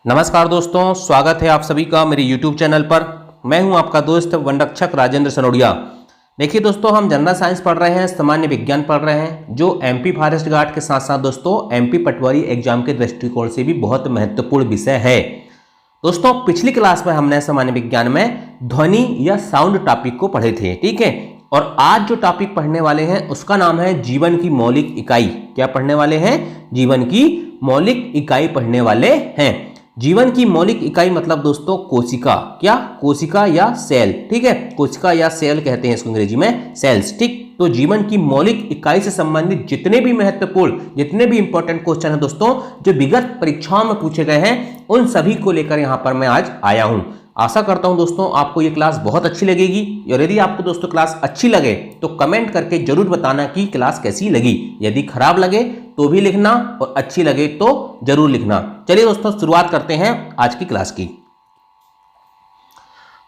नमस्कार दोस्तों, स्वागत है आप सभी का मेरे YouTube चैनल पर। मैं हूं आपका दोस्त वनरक्षक राजेंद्र सनोडिया। देखिए दोस्तों, हम जनरल साइंस पढ़ रहे हैं, सामान्य विज्ञान पढ़ रहे हैं, जो MP फॉरेस्ट गार्ड के साथ साथ दोस्तों MP पटवारी एग्जाम के दृष्टिकोण से भी बहुत महत्वपूर्ण विषय है। दोस्तों, पिछली क्लास में हमने सामान्य विज्ञान में ध्वनि या साउंड टॉपिक को पढ़े थे, ठीक है। और आज जो टॉपिक पढ़ने वाले हैं उसका नाम है जीवन की मौलिक इकाई। क्या पढ़ने वाले हैं? जीवन की मौलिक इकाई पढ़ने वाले हैं। जीवन की मौलिक इकाई मतलब दोस्तों कोशिका। क्या? कोशिका या सेल, ठीक है। कोशिका या सेल कहते हैं इसको अंग्रेजी में, सेल्स, ठीक। तो जीवन की मौलिक इकाई से संबंधित जितने भी महत्वपूर्ण, जितने भी इंपॉर्टेंट क्वेश्चन हैं दोस्तों, जो विगत परीक्षाओं में पूछे गए हैं, उन सभी को लेकर यहां पर मैं आज आया हूं। आशा करता हूं दोस्तों आपको ये क्लास बहुत अच्छी लगेगी। और यदि आपको दोस्तों क्लास अच्छी लगे तो कमेंट करके जरूर बताना कि क्लास कैसी लगी। यदि खराब लगे तो भी लिखना और अच्छी लगे तो जरूर लिखना। चलिए दोस्तों, शुरुआत करते हैं आज की क्लास की।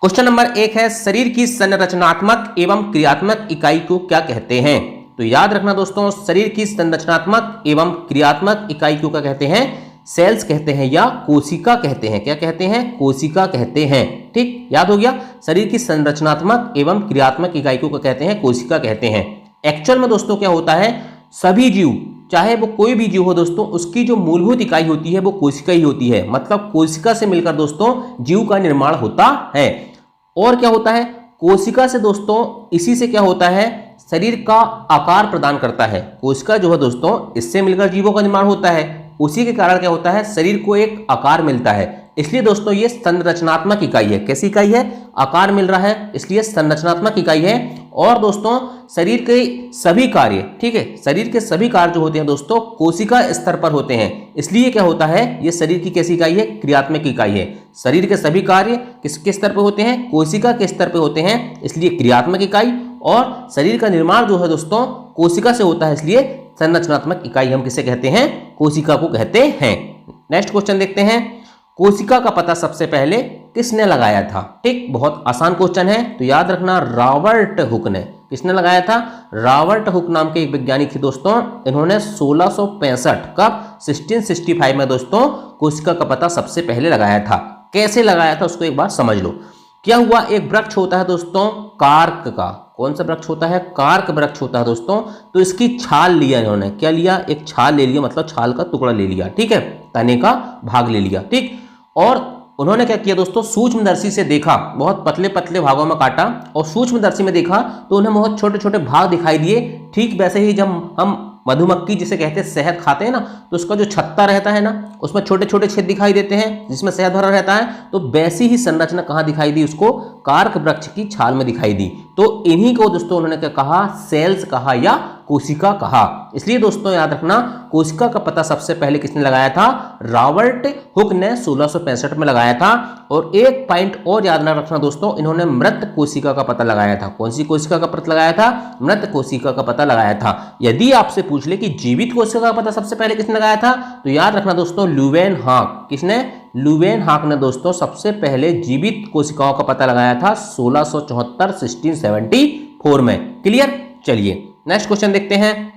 क्वेश्चन नंबर 1 है, शरीर की संरचनात्मक एवं क्रियात्मक इकाई को क्या कहते हैं? तो याद रखना दोस्तों, शरीर की संरचनात्मक एवं क्रियात्मक इकाई को क्या कहते हैं? सेल्स कहते हैं या कोशिका कहते हैं। क्या कहते हैं? कोशिका कहते हैं, ठीक। याद हो गया। शरीर की संरचनात्मक एवं क्रियात्मक इकाई को क्या कहते हैं? कोशिका कहते हैं। एक्चुअल में दोस्तों क्या होता है, सभी जीव, चाहे वो कोई भी जीव हो दोस्तों, उसकी जो मूलभूत इकाई होती है वो कोशिका ही होती है। मतलब कोशिका से मिलकर दोस्तों जीव का निर्माण होता है। और क्या होता है, कोशिका से दोस्तों, इसी से क्या होता है, शरीर का आकार प्रदान करता है। कोशिका जो है दोस्तों, इससे मिलकर जीवों का निर्माण होता है। उसी के कारण क्या होता है, शरीर को एक आकार मिलता है। इसलिए दोस्तों ये संरचनात्मक इकाई है। कैसी इकाई है? आकार मिल रहा है, इसलिए संरचनात्मक इकाई है। और दोस्तों शरीर के सभी कार्य, ठीक है, शरीर के सभी कार्य जो होते हैं दोस्तों कोशिका स्तर पर होते हैं। इसलिए क्या होता है, ये शरीर की कैसी इकाई है? क्रियात्मक इकाई है। शरीर के सभी कार्य किसके स्तर पर होते हैं? कोशिका के स्तर पर होते हैं, इसलिए क्रियात्मक इकाई। और शरीर का निर्माण जो है दोस्तों कोशिका से होता है, इसलिए संरचनात्मक इकाई हम किसे कहते हैं? कोशिका को कहते हैं। नेक्स्ट क्वेश्चन देखते हैं, कोशिका का पता सबसे पहले किसने लगाया था? ठीक, बहुत आसान क्वेश्चन है, तो याद रखना रॉबर्ट हुक ने। किसने लगाया था? रॉबर्ट हुक नाम के एक वैज्ञानिक थे दोस्तों। इन्होंने 1665 कब 1665 में दोस्तों कोशिका का पता सबसे पहले लगाया था। कैसे लगाया था उसको एक बार समझ लो। क्या हुआ, एक वृक्ष होता है दोस्तों कार्क का। कौन सा वृक्ष होता है? कार्क वृक्ष होता है दोस्तों। तो इसकी छाल लिया इन्होंने। क्या लिया? एक छाल ले लिया, मतलब छाल का टुकड़ा ले लिया, ठीक है, तने का भाग ले लिया, ठीक। और उन्होंने क्या किया दोस्तों, सूक्ष्मदर्शी से देखा, बहुत पतले पतले भागों में काटा और सूक्ष्मदर्शी में देखा तो उन्हें बहुत छोटे छोटे भाग दिखाई दिए। ठीक वैसे ही जब हम मधुमक्खी जिसे कहते हैं शहद खाते हैं ना, तो उसका जो छत्ता रहता है ना, उसमें छोटे छोटे छेद दिखाई देते हैं जिसमें शहद भरा रहता है। तो वैसी ही संरचना कहाँ दिखाई दी उसको? कार्क वृक्ष की छाल में दिखाई दी। तो इन्हीं को दोस्तों उन्होंने क्या कहा? सेल्स कहा या कोशिका कहा। इसलिए दोस्तों याद रखना, कोशिका का पता सबसे पहले किसने लगाया था? रॉबर्ट हुक ने 1665 में लगाया था। और एक पॉइंट और याद रखना दोस्तों, इन्होंने मृत कोशिका का पता लगाया था। कौन सी कोशिका का पता लगाया था? मृत कोशिका का पता लगाया था। यदि आपसे पूछ ले कि जीवित कोशिका का पता सबसे पहले किसने लगाया था, तो याद रखना दोस्तों ल्यूवेनहॉक। किसने? ल्यूवेनहॉक ने दोस्तों सबसे पहले जीवित कोशिकाओं का पता लगाया था 1674 1674 में। क्लियर? चलिए नेक्स्ट क्वेश्चन देखते हैं,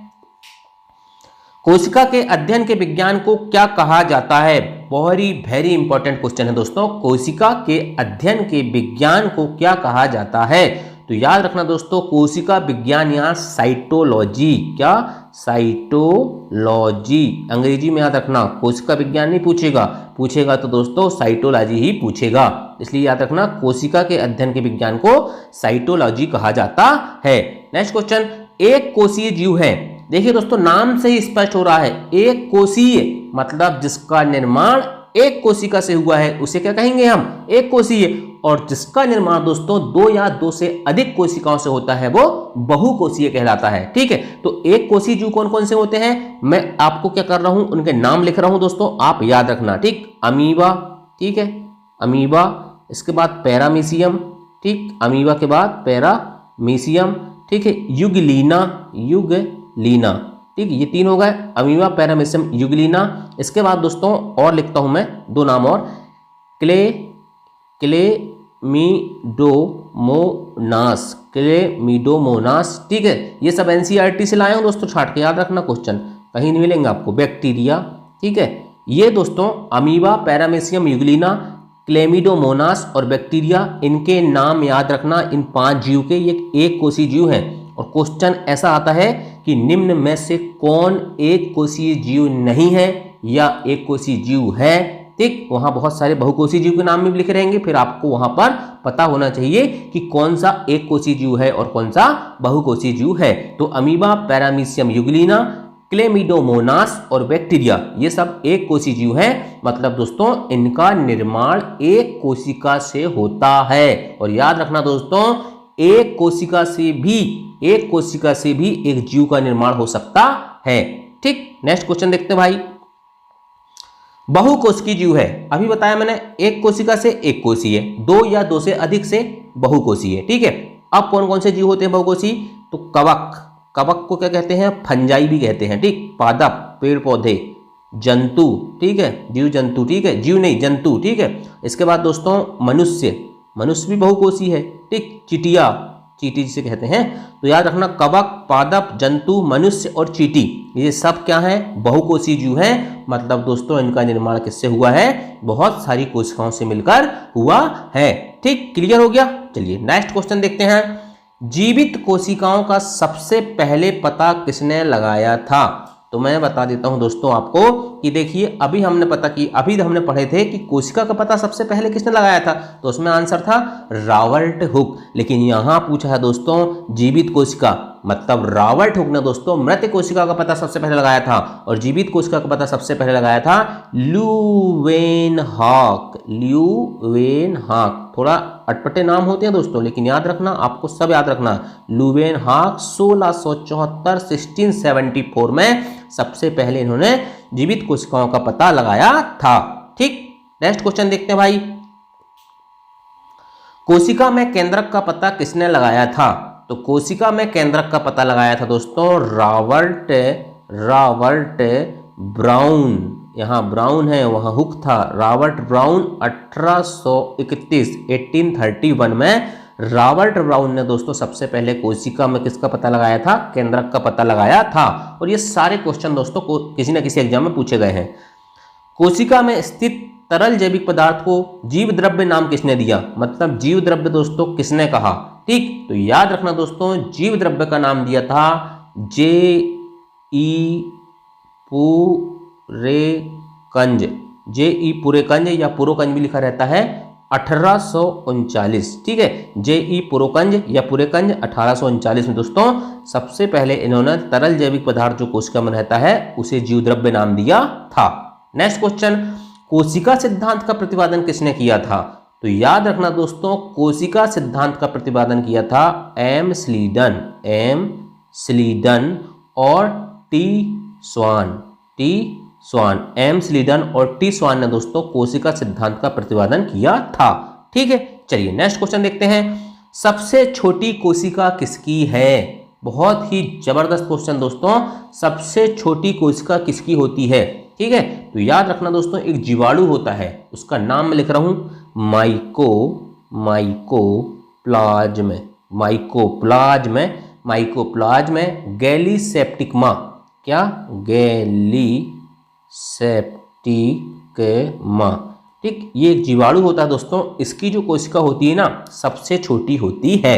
कोशिका के अध्ययन के विज्ञान को क्या कहा जाता है? वेरी इंपॉर्टेंट क्वेश्चन है दोस्तों। कोशिका के अध्ययन के विज्ञान को क्या कहा जाता है? तो याद रखना दोस्तों, कोशिका विज्ञान या साइटोलॉजी। क्या? साइटोलॉजी। अंग्रेजी में याद रखना, कोशिका विज्ञान नहीं पूछेगा, पूछेगा तो दोस्तों साइटोलॉजी ही पूछेगा। इसलिए याद रखना, कोशिका के अध्ययन के विज्ञान को साइटोलॉजी कहा जाता है। नेक्स्ट क्वेश्चन, एक कोशीय जीव है। देखिए दोस्तों, नाम से ही स्पष्ट हो रहा है, एक कोशीय मतलब जिसका निर्माण एक कोशिका से हुआ है उसे क्या कहेंगे हम? एक कोशीय। और जिसका निर्माण दोस्तों दो या दो से अधिक कोशिकाओं से होता है वो बहुकोशीय कहलाता है, ठीक है। तो एक कोशीय जीव कौन कौन से होते हैं, मैं आपको क्या कर रहा हूं, उनके नाम लिख रहा हूं दोस्तों, आप याद रखना, ठीक। अमीबा, ठीक है, अमीबा। इसके बाद पैरामीशियम, ठीक, अमीबा के बाद पैरामीशियम, ठीक है, युगलीना, युगलीना, ठीक, ये तीन हो गए, अमीबा, पैरामीशियम, युगलीना। इसके बाद दोस्तों और लिखता हूं मैं दो नाम और, क्लेमिडोमोनास, ठीक है। ये सब एनसीईआरटी से लाया हूं दोस्तों, छाट के याद रखना, क्वेश्चन कहीं नहीं मिलेंगे आपको। बैक्टीरिया, ठीक है, ये दोस्तों अमीबा, पैरामीशियम यूग्लिना, क्लेमिडोमोनास और बैक्टीरिया, इनके नाम याद रखना। इन 5 जीव के ये एक कोशीय जीव हैं। और क्वेश्चन ऐसा आता है कि निम्न में से कौन एक कोशीय जीव नहीं है या एक कोशीय जीव है। ठीक, वहां बहुत सारे बहुकोशीय जीव के नाम भी लिखे रहेंगे, फिर आपको वहां पर पता होना चाहिए कि कौन सा एक कोशीय जीव है और कौन सा बहुकोशीय जीव है। तो अमीबा, पैरामीशियम यूग्लिना, क्लेमिडोमोनास और बैक्टीरिया ये सब एक कोशीय जीव हैं। मतलब दोस्तों इनका निर्माण एक कोशिका से होता है। और याद रखना दोस्तों, एक कोशिका से भी एक जीव का निर्माण हो सकता है। ठीक, नेक्स्ट क्वेश्चन देखते हैं भाई। बहुकोशिकीय जीव है, अभी बताया मैंने एक कोशिका से एक कोशीय, 2 या 2 से अधिक से बहुकोशीय। ठीक है, अब कौन कौन से जीव होते हैं बहुकोशीय? तो कवक को क्या कहते हैं? फंजाई भी कहते हैं। ठीक, पादप पेड़ पौधे, जंतु, ठीक है, जीव जंतु, ठीक है, जीव नहीं जंतु, ठीक है। इसके बाद दोस्तों मनुष्य भी बहुकोशीय है। ठीक, चींटी जिसे कहते हैं। तो याद रखना कवक, पादप, जंतु, मनुष्य और चींटी ये सब क्या है? बहुकोशीय जीव हैं। मतलब दोस्तों इनका निर्माण किससे हुआ है? बहुत सारी कोशिकाओं से मिलकर हुआ है। ठीक, क्लियर हो गया। चलिए नेक्स्ट क्वेश्चन देखते हैं। जीवित कोशिकाओं का सबसे पहले पता किसने लगाया था? तो मैं बता देता हूं दोस्तों आपको कि देखिए अभी हमने पढ़े थे कि कोशिका का पता सबसे पहले किसने लगाया था, तो उसमें आंसर था रॉबर्ट हुक। लेकिन यहां पूछा है दोस्तों जीवित कोशिका, मतलब रॉबर्ट हुक ने दोस्तों मृत कोशिका का पता सबसे पहले लगाया था और जीवित कोशिका का पता सबसे पहले लगाया था ल्यूवेनहॉक। थोड़ा अटपटे नाम होते हैं दोस्तों, लेकिन याद रखना, आपको सब याद रखना। ल्यूवेनहॉक 1674 में सबसे पहले इन्होंने जीवित कोशिकाओं का पता लगाया था। ठीक, नेक्स्ट क्वेश्चन देखते हैं भाई। कोशिका में केंद्रक का पता किसने लगाया था? तो कोशिका में केंद्रक का पता लगाया था दोस्तों रॉबर्ट ब्राउन। यहाँ ब्राउन है, वहाँ हुक था। रॉबर्ट ब्राउन 1831 में रॉबर्ट ब्राउन ने दोस्तों सबसे पहले कोशिका में किसका पता लगाया था? केंद्रक का पता लगाया था। और ये सारे क्वेश्चन दोस्तों को किसी न किसी एग्जाम में पूछे गए हैं। कोशिका में स्थित तरल जैविक पदार्थ को जीव द्रव्य नाम किसने दिया? मतलब जीव द्रव्य दोस्तों किसने कहा? ठीक, तो याद रखना दोस्तों जीव द्रव्य का नाम दिया था J.E. पुरेकंज या पुरोकंज भी लिखा रहता है 1839। ठीक है, J.E. पुरोकंज या पुरेकंज 1839 में दोस्तों सबसे पहले इन्होंने तरल जैविक पदार्थ जो कोशिका में रहता है उसे जीव द्रव्य नाम दिया था। नेक्स्ट क्वेश्चन, कोशिका सिद्धांत का प्रतिपादन किसने किया था? तो याद रखना दोस्तों कोशिका सिद्धांत का प्रतिपादन किया था एम स्लीडन और टी स्वान। एम स्लीडन और टी स्वान ने दोस्तों कोशिका सिद्धांत का प्रतिपादन किया था। ठीक है, चलिए नेक्स्ट क्वेश्चन देखते हैं। सबसे छोटी कोशिका किसकी है? बहुत ही जबरदस्त क्वेश्चन दोस्तों। सबसे छोटी कोशिका किसकी होती है? ठीक है, तो याद रखना दोस्तों एक जीवाणु होता है, उसका नाम मैं लिख रहा हूं माइकोप्लाज्म गैलीसेप्टिकमा। क्या? गैलीसेप्टिकमा। ठीक, ये एक जीवाणु होता है दोस्तों। इसकी जो कोशिका होती है ना सबसे छोटी होती है।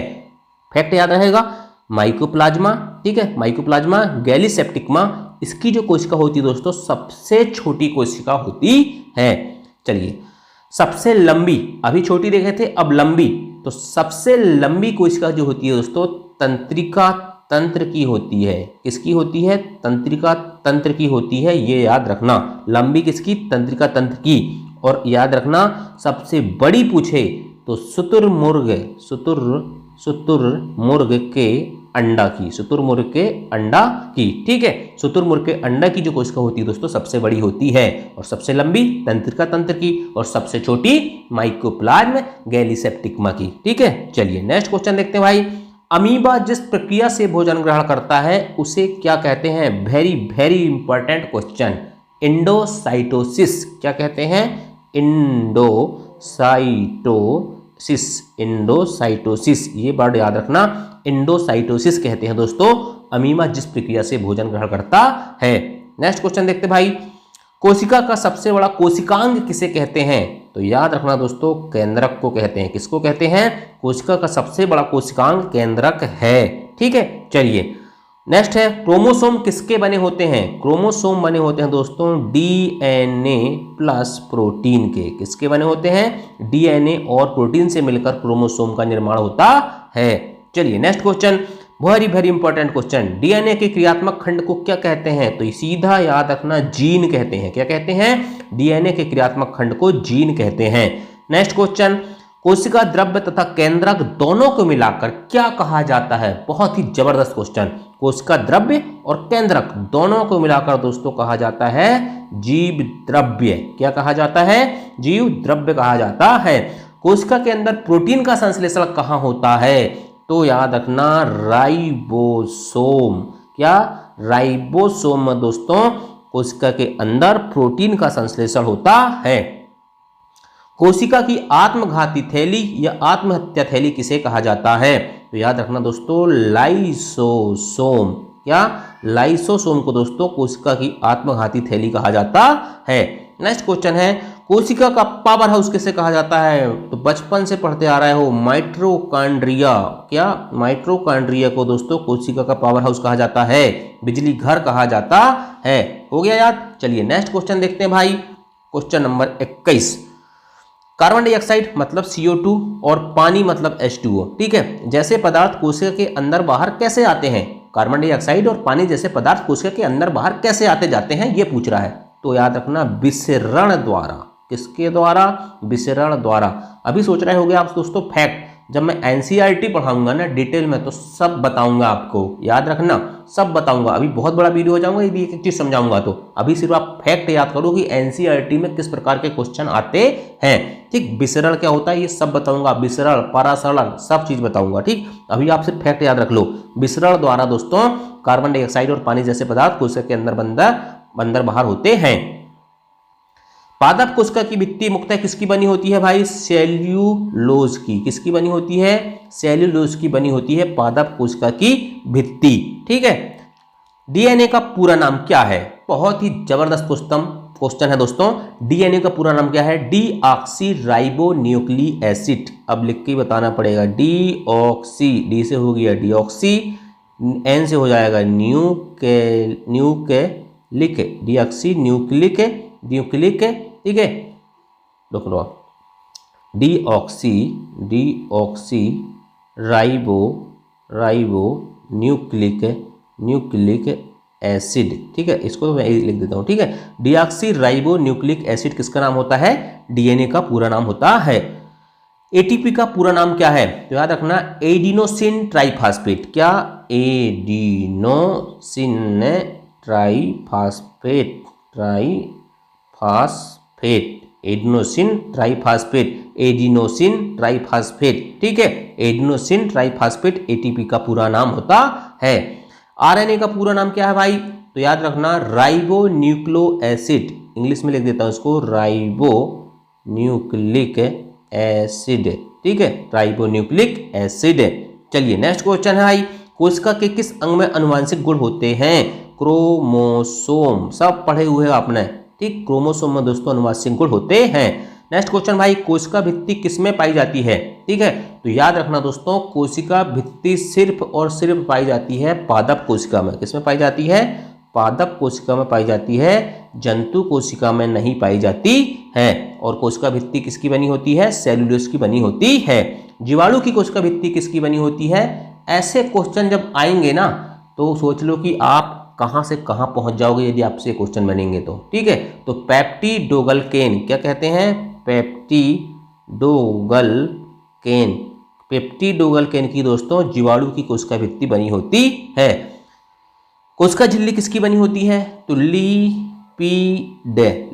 फैक्ट याद रहेगा, माइकोप्लाज्मा। ठीक है, माइकोप्लाज्मा गैलीसेप्टिकमा, इसकी जो कोशिका होती है दोस्तों सबसे छोटी कोशिका होती है। चलिए सबसे लंबी, अभी छोटी देखे थे अब लंबी, तो सबसे लंबी कोशिका जो होती है दोस्तों तंत्रिका तंत्र की होती है। किसकी होती है? तंत्रिका तंत्र की होती है, ये याद रखना। लंबी किसकी? तंत्रिका तंत्र की। और याद रखना सबसे बड़ी पूछे तो शुतुरमुर्ग के अंडा की। ठीक है, शुतुरमुर्ग के अंडा की जो कोशिका होती है दोस्तों सबसे बड़ी होती है। और सबसे लंबी तंत्रिका तंत्र की और सबसे छोटी माइकोप्लाज्म गैलीसेप्टिकमा की। ठीक है, चलिए नेक्स्ट क्वेश्चन देखते हैं भाई। अमीबा जिस प्रक्रिया से भोजन ग्रहण करता है उसे क्या कहते हैं? Very very important question, endocytosis. क्या कहते हैं? इंडोसाइटोसिस। ये वर्ड याद रखना, इंडोसाइटोसिस कहते हैं दोस्तों अमीबा जिस प्रक्रिया से भोजन ग्रहण करता है। नेक्स्ट क्वेश्चन देखते भाई। कोशिका का सबसे बड़ा कोशिकांग किसे कहते हैं? तो याद रखना दोस्तों, केंद्रक को कहते हैं। किसको कहते हैं? कोशिका का सबसे बड़ा कोशिकांग केंद्रक है। ठीक है, चलिए नेक्स्ट है, क्रोमोसोम किसके बने होते हैं? क्रोमोसोम बने होते हैं दोस्तों डीएनए प्लस प्रोटीन के। किसके बने होते हैं? डीएनए और प्रोटीन से मिलकर क्रोमोसोम का निर्माण होता है। चलिए next question, very very important question, DNA के क्रियात्मक खंड को क्या कहते हैं? तो सीधा याद रखना, जीन कहते हैं। क्या कहते हैं? डीएनए के क्रियात्मक खंड को जीन कहते हैं। नेक्स्ट क्वेश्चन, कोशिका द्रव्य तथा केंद्रक दोनों को मिलाकर क्या कहा जाता है? बहुत ही जबरदस्त क्वेश्चन। कोशिका द्रव्य और केंद्रक दोनों को मिलाकर दोस्तों कहा जाता है जीव द्रव्य। क्या कहा जाता है? जीव द्रव्य कहा जाता है। कोशिका के अंदर प्रोटीन का संश्लेषण कहाँ होता है? तो याद रखना, राइबोसोम। क्या? राइबोसोम में दोस्तों कोशिका के अंदर प्रोटीन का संश्लेषण होता है। कोशिका की आत्मघाती थैली या आत्महत्या थैली किसे कहा जाता है? तो याद रखना दोस्तों, लाइसोसोम। क्या? लाइसोसोम को दोस्तों कोशिका की आत्मघाती थैली कहा जाता है। नेक्स्ट क्वेश्चन है, कोशिका का पावर हाउस किसे कहा जाता है? तो बचपन से पढ़ते आ रहे हो, माइटोकॉन्ड्रिया। क्या? माइटोकॉन्ड्रिया को दोस्तों कोशिका का पावर हाउस कहा जाता है, बिजली घर कहा जाता है। हो गया याद? चलिए नेक्स्ट क्वेश्चन देखते हैं भाई, क्वेश्चन नंबर 21। कार्बन डाइऑक्साइड मतलब CO2 और पानी मतलब H2O। ठीक है, जैसे पदार्थ कोशिका के अंदर बाहर कैसे आते हैं? कार्बन डाइऑक्साइड और पानी जैसे पदार्थ कोशिका के अंदर बाहर कैसे आते जाते हैं, ये पूछ रहा है। तो याद रखना, विसरण द्वारा। किसके द्वारा? विसरण द्वारा। अभी सोच रहे होंगे आप दोस्तों फैक्ट, जब मैं NCERT पढ़ाऊंगा ना डिटेल में तो सब बताऊंगा आपको, याद रखना सब बताऊंगा। अभी बहुत बड़ा वीडियो हो जाऊंगा, यदि एक एक चीज समझाऊंगा तो अभी सिर्फ आप फैक्ट याद करो कि NCERT में किस प्रकार के क्वेश्चन आते हैं। ठीक, विसरण क्या होता है ये सब बताऊंगा, विसरण, परासरण, सब चीज बताऊंगा। ठीक, अभी आप सिर्फ फैक्ट याद रख लो। विसरण द्वारा दोस्तों कार्बन डाइऑक्साइड और पानी जैसे पदार्थ कोशिका के अंदर बाहर होते हैं। पादप कोशिका की भित्ति मुख्यतः किसकी बनी होती है भाई? सेल्यूलोज की। किसकी बनी होती है? सेल्यूलोज की बनी होती है पादप कोशिका की भित्ति। ठीक है, डीएनए का पूरा नाम क्या है? बहुत ही जबरदस्त क्वेश्चन है दोस्तों। डीएनए का पूरा नाम क्या है? Deoxy ribo nucleic acid. अब लिख के बताना पड़ेगा, डीऑक्सी, डी से हो गया डीऑक्सी, एन से हो जाएगा न्यूक्लिक, डीऑक्सी न्यूक्लिक, ठीक है, देख लो, डीऑक्सी राइबो न्यूक्लिक एसिड। ठीक है, इसको तो मैं लिख देता हूँ। ठीक है, डीऑक्सी राइबो न्यूक्लिक एसिड किसका नाम होता है? डीएनए का पूरा नाम होता है। एटीपी का पूरा नाम क्या है? तो याद रखना, एडिनोसिन ट्राइफॉस्फेट। क्या? Adenosine triphosphate, adenosine triphosphate. ठीक है, एडिनोसिन ट्राइफॉस्फेट एटीपी का पूरा नाम होता है। आरएनए का पूरा नाम क्या है भाई? तो याद रखना, राइबो न्यूक्लो एसिड। इंग्लिश में लिख देता हूं इसको, राइबो न्यूक्लिक एसिड। ठीक है, राइबो न्यूक्लिक एसिड। चलिए नेक्स्ट क्वेश्चन है भाई, कोशिका के किस अंग में आनुवंशिक गुण होते हैं? क्रोमोसोम। सब पढ़े हुए हैं आपने। ठीक, क्रोमोसोम में दोस्तों आनुवंशिक गुण होते हैं। नेक्स्ट क्वेश्चन भाई, कोशिका भित्ति किसमें पाई जाती है? ठीक है, तो याद रखना दोस्तों, कोशिका भित्ति सिर्फ और सिर्फ पाई जाती है पादप कोशिका में। किसमें पाई जाती है? पादप कोशिका में पाई जाती है, जंतु कोशिका में नहीं पाई जाती है। और कोशिका भित्ति किसकी बनी होती है? सेल्यूलोज की बनी होती है। जीवाणु की कोशिका भित्ति किसकी बनी होती है? ऐसे क्वेश्चन जब आएंगे ना तो सोच लो कि आप कहां से कहां पहुंच जाओगे यदि आपसे क्वेश्चन बनेंगे तो। ठीक है, तो पेप्टिडोगलकेन, क्या कहते हैं? पेप्टिडोगलकेन की दोस्तों जीवाणु की कोशिका भित्ति बनी होती है। कोशिका झिल्ली किसकी बनी होती है? तो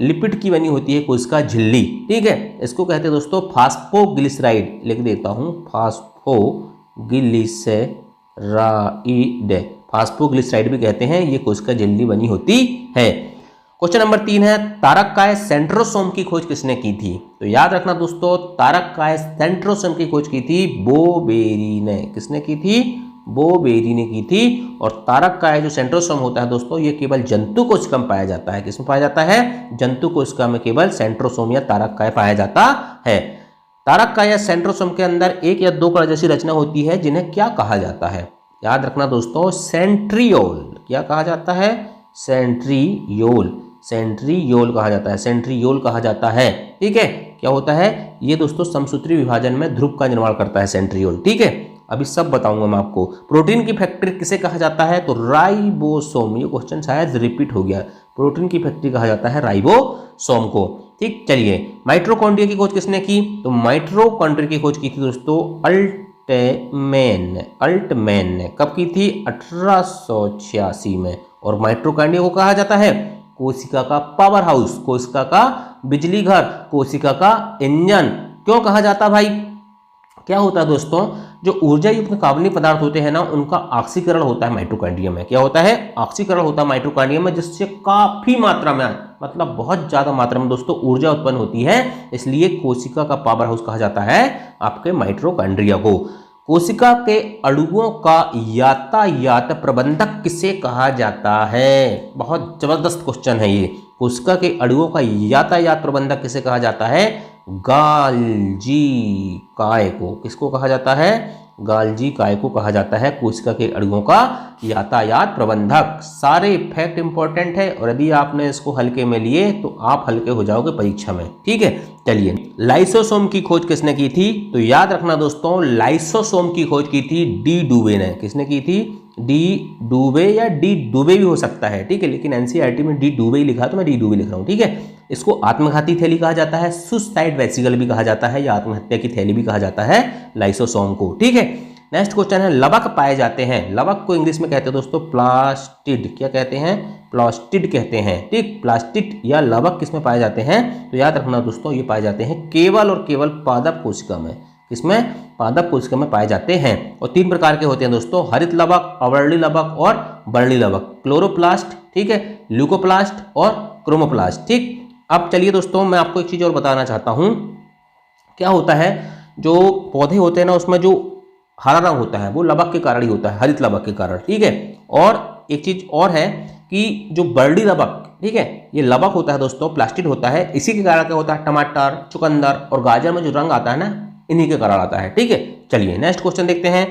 लिपिड की बनी होती है कोशिका झिल्ली। ठीक है, इसको कहते हैं दोस्तों फास्फोग्लिसराइड। लिख देता हूं, फास्फोग्लिसराइड भी कहते हैं। ये कोशिका झिल्ली बनी होती है। क्वेश्चन नंबर 3 है, तारककाय सेंट्रोसोम की खोज किसने की थी? तो याद रखना दोस्तों, तारककाय सेंट्रोसोम की खोज की थी बोबेरी ने। किसने की थी? बोबेरी ने की थी। और तारक काय जो सेंट्रोसोम होता है दोस्तों, ये केवल जंतु कोशिका में पाया जाता है। किसमें पाया जाता है? जंतु कोशिका में केवल सेंट्रोसोम या तारक काय पाया जाता है। तारक काय या सेंट्रोसोम के अंदर एक या दो कण जैसी रचना होती है, जिन्हें क्या कहा जाता है? याद रखना दोस्तों, सेंट्रियोल। क्या कहा जाता है? सेंट्रियोल। सेंट्रियोल कहा जाता है, सेंट्रियोल कहा जाता है। ठीक है, क्या होता है ये दोस्तों? समसूत्री विभाजन में ध्रुव का निर्माण करता है सेंट्रियोल। ठीक है, अभी सब बताऊंगा मैं आपको। प्रोटीन की फैक्ट्री किसे कहा जाता है? तो राइबोसोम। ये क्वेश्चन शायद रिपीट हो गया। प्रोटीन की फैक्ट्री कहा जाता है राइबोसोम को। ठीक, चलिए, माइटोकॉन्ड्रिया की खोज किसने की? तो माइटोकॉन्ड्रिया की खोज की थी दोस्तों अल्टमैन ने। कब की थी? 1886 में। और माइटोकॉन्ड्रिया को कहा जाता है कोशिका का पावर हाउस, कोशिका का बिजली घर, कोशिका का इंजन। क्यों कहा जाता भाई? क्या होता है दोस्तों, जो ऊर्जा युक्त कार्बनिक पदार्थ होते हैं ना, उनका ऑक्सीकरण होता है माइटोकॉन्ड्रिया में। क्या होता है? ऑक्सीकरण होता है माइटोकॉन्ड्रिया में, जिससे काफी मात्रा में, मतलब बहुत ज्यादा मात्रा में दोस्तों ऊर्जा उत्पन्न होती है। इसलिए कोशिका का पावर हाउस कहा जाता है आपके माइटोकॉन्ड्रिया को। कोशिका के अणुओं का यातायात प्रबंधक किसे कहा जाता है? बहुत जबरदस्त क्वेश्चन है ये। कोशिका के अणुओं का यातायात प्रबंधक किसे कहा जाता है? गाल्जी काय को। किसको कहा जाता है? गाल्जी काय को कहा जाता है कोशिका के अणुओं का यातायात प्रबंधक। सारे फैक्ट इंपॉर्टेंट है, और यदि आपने इसको हल्के में लिए तो आप हल्के हो जाओगे परीक्षा में। ठीक है, चलिए, लाइसोसोम की खोज किसने की थी? तो याद रखना दोस्तों, लाइसोसोम की खोज की थी डी डुबे ने। किसने की थी? डी डुबे या डी डुबे भी हो सकता है। ठीक है, लेकिन एनसीईआरटी में डी डुबे ही लिखा तो मैं डी डुबे लिख रहा हूँ। ठीक है, इसको आत्मघाती थैली कहा जाता है, सुसाइड वेसिकल भी कहा जाता है, या आत्महत्या की थैली भी कहा जाता है लाइसोसोम को। ठीक है, नेक्स्ट क्वेश्चन है, लवक पाए जाते हैं। लवक को इंग्लिश में कहते हैं दोस्तों प्लास्टिड। क्या कहते हैं? प्लास्टिड कहते हैं। ठीक, प्लास्टिड या लवक किसमें पाए जाते हैं? तो याद रखना दोस्तों, ये पाए जाते हैं केवल और केवल पादप कोशिका में। किसमें? पादप कोशिका में पाए जाते हैं। और तीन प्रकार के होते हैं दोस्तों, हरित लवक, अवर्णी लवक और वर्णी लवक। क्लोरोप्लास्ट, ठीक है, ल्यूकोप्लास्ट और क्रोमोप्लास्ट। ठीक, अब चलिए दोस्तों, मैं आपको एक चीज और बताना चाहता हूं। क्या होता है, जो पौधे होते हैं ना, उसमें जो हरा रंग होता है वो लवक के कारण ही होता है, हरित लवक के कारण। ठीक है, और एक चीज और है कि जो वर्णी लवक, ठीक है, ये लवक होता है दोस्तों, प्लास्टिड होता है। इसी के कारण क्या होता है? टमाटर, चुकंदर और गाजर में जो रंग आता है ना, इन्हीं के कारण आता है। ठीक है, चलिए नेक्स्ट क्वेश्चन देखते हैं।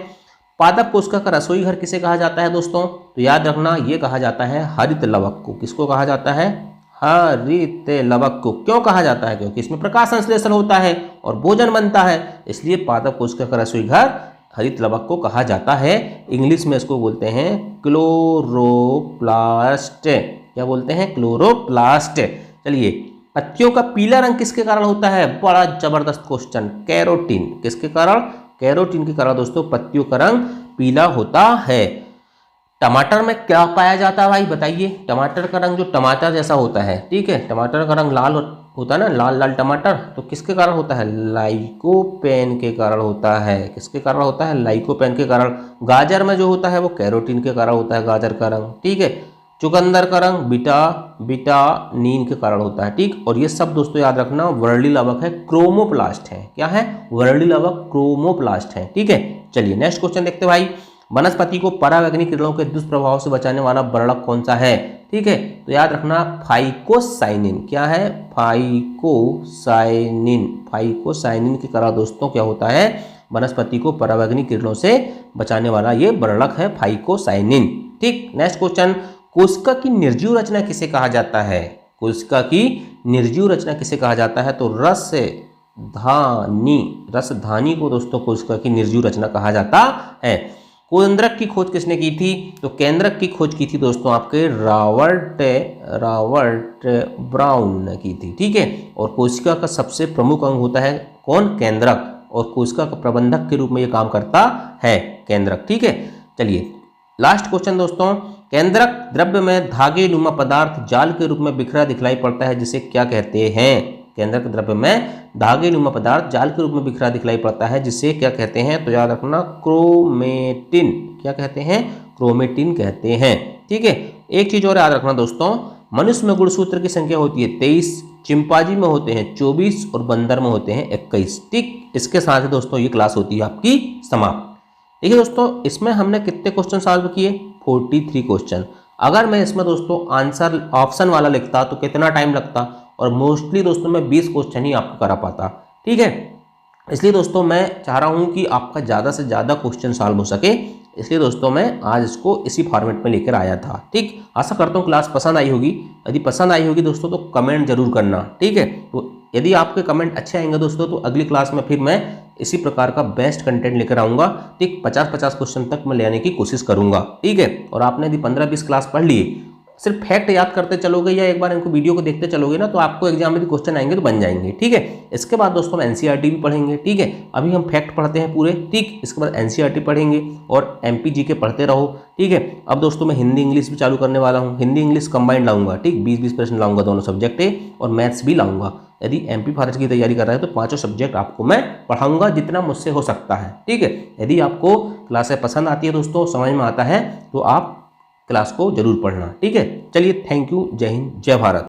पादप कोशिका का रसोई घर किसे कहा जाता है दोस्तों? तो याद रखना, ये कहा जाता है हरित लवक को। किसको कहा जाता है? हरित लवक को। क्यों कहा जाता है? क्योंकि इसमें प्रकाश संश्लेषण होता है और भोजन बनता है, इसलिए पादप कोशिका का रसोई घर हरित लवक को कहा जाता है। इंग्लिश में इसको बोलते हैं क्लोरोप्लास्ट। क्या बोलते हैं? क्लोरोप्लास्ट। चलिए, पत्तियों का पीला रंग किसके कारण होता है? बड़ा जबरदस्त क्वेश्चन, कैरोटीन। किसके कारण? कैरोटीन के कारण दोस्तों पत्तियों का रंग पीला होता है। टमाटर में क्या पाया जाता है भाई, बताइए? टमाटर का रंग जो टमाटर जैसा होता है, ठीक है, टमाटर का रंग लाल होता है ना, लाल लाल टमाटर, तो किसके कारण होता है? लाइकोपेन के कारण होता है। किसके कारण होता है? लाइकोपेन के कारण। गाजर में जो होता है वो कैरोटीन के कारण होता है, गाजर का रंग। ठीक है, चुकंदर का रंग विटामिन के कारण होता है। ठीक, और ये सब दोस्तों याद रखना, वर्णी लवक है, क्रोमोप्लास्ट है। क्या है? वर्णी लवक क्रोमोप्लास्ट है। ठीक है, चलिए नेक्स्ट क्वेश्चन देखते हैं भाई। वनस्पति को परावैंगनिक किरणों के दुष्प्रभाव से बचाने वाला वर्णक कौन सा है? ठीक है, तो याद रखना फाइकोसाइनिन। क्या है? फाइकोसाइनिन। फाइकोसाइनिन के कारण दोस्तों क्या होता है? वनस्पति को परावैंगनिक किरणों से बचाने वाला ये वर्णक है फाइकोसाइनिन। ठीक, नेक्स्ट क्वेश्चन, कोशिका की निर्जीव रचना किसे कहा जाता है? कोशिका की निर्जीव रचना किसे कहा जाता है? तो रसधानी को दोस्तों कोशिका की निर्जीव रचना कहा जाता है। केंद्रक की खोज किसने की थी? तो केंद्रक की खोज की थी दोस्तों आपके रॉबर्ट ब्राउन ने की थी। ठीक है, और कोशिका का सबसे प्रमुख अंग होता है कौन? केंद्रक, और कोशिका का प्रबंधक के रूप में ये काम करता है केंद्रक। ठीक है, चलिए लास्ट क्वेश्चन दोस्तों, केंद्रक द्रव्य में धागे नुमा पदार्थ जाल के रूप में बिखरा दिखलाई पड़ता है, जिसे क्या कहते हैं? केंद्रक द्रव्य में धागे नुमा पदार्थ जाल के रूप में बिखरा दिखलाई पड़ता है, जिसे क्या कहते हैं? तो याद रखना क्रोमेटिन। क्या कहते हैं? क्रोमेटिन कहते हैं। ठीक है, एक चीज और याद रखना दोस्तों, मनुष्य में गुणसूत्र की संख्या होती है 23, चिंपांजी में होते हैं 24 और बंदर में होते हैं 21। ठीक, इसके साथ ही दोस्तों ये क्लास होती है आपकी समाप्त। ठीक है दोस्तों, इसमें हमने कितने क्वेश्चन सॉल्व किए, 43 क्वेश्चन। अगर मैं इसमें दोस्तों आंसर ऑप्शन वाला लिखता तो कितना टाइम लगता, और मोस्टली दोस्तों मैं 20 क्वेश्चन ही आपको करा पाता। ठीक है, इसलिए दोस्तों मैं चाह रहा हूं कि आपका ज़्यादा से ज़्यादा क्वेश्चन सॉल्व हो सके, इसलिए दोस्तों मैं आज इसको इसी फॉर्मेट में लेकर आया था। ठीक, आशा करता हूं क्लास पसंद आई होगी। यदि पसंद आई होगी दोस्तों तो कमेंट जरूर करना। ठीक है, तो यदि आपके कमेंट अच्छे आएंगे दोस्तों तो अगली क्लास में फिर मैं इसी प्रकार का बेस्ट कंटेंट लेकर आऊँगा। ठीक, 50-50 क्वेश्चन तक मैं लेने की कोशिश करूँगा। ठीक है, और आपने यदि 15-20 क्लास पढ़ लिए, सिर्फ फैक्ट याद करते चलोगे या एक बार इनको वीडियो को देखते चलोगे ना, तो आपको एग्जाम में भी क्वेश्चन आएंगे तो बन जाएंगे। ठीक है, इसके बाद दोस्तों हम एनसीईआरटी भी पढ़ेंगे। ठीक है, अभी हम फैक्ट पढ़ते हैं पूरे। ठीक, इसके बाद एनसीईआरटी पढ़ेंगे और एमपीजी के पढ़ते रहो। ठीक है, अब दोस्तों मैं हिंदी इंग्लिश भी चालू करने वाला हूँ। हिंदी इंग्लिश कंबाइंड लाऊंगा। ठीक, 20-20% लाऊंगा दोनों सब्जेक्ट है, और मैथ्स भी लाऊंगा। यदि एमपी फॉरेस्ट की तैयारी कर रहे हैं तो पांचों सब्जेक्ट आपको मैं पढ़ाऊंगा जितना मुझसे हो सकता है। ठीक है, यदि आपको क्लासें पसंद आती है दोस्तों, समझ में आता है, तो आप क्लास को जरूर पढ़ना। ठीक है, चलिए, थैंक यू, जय हिंद, जय भारत।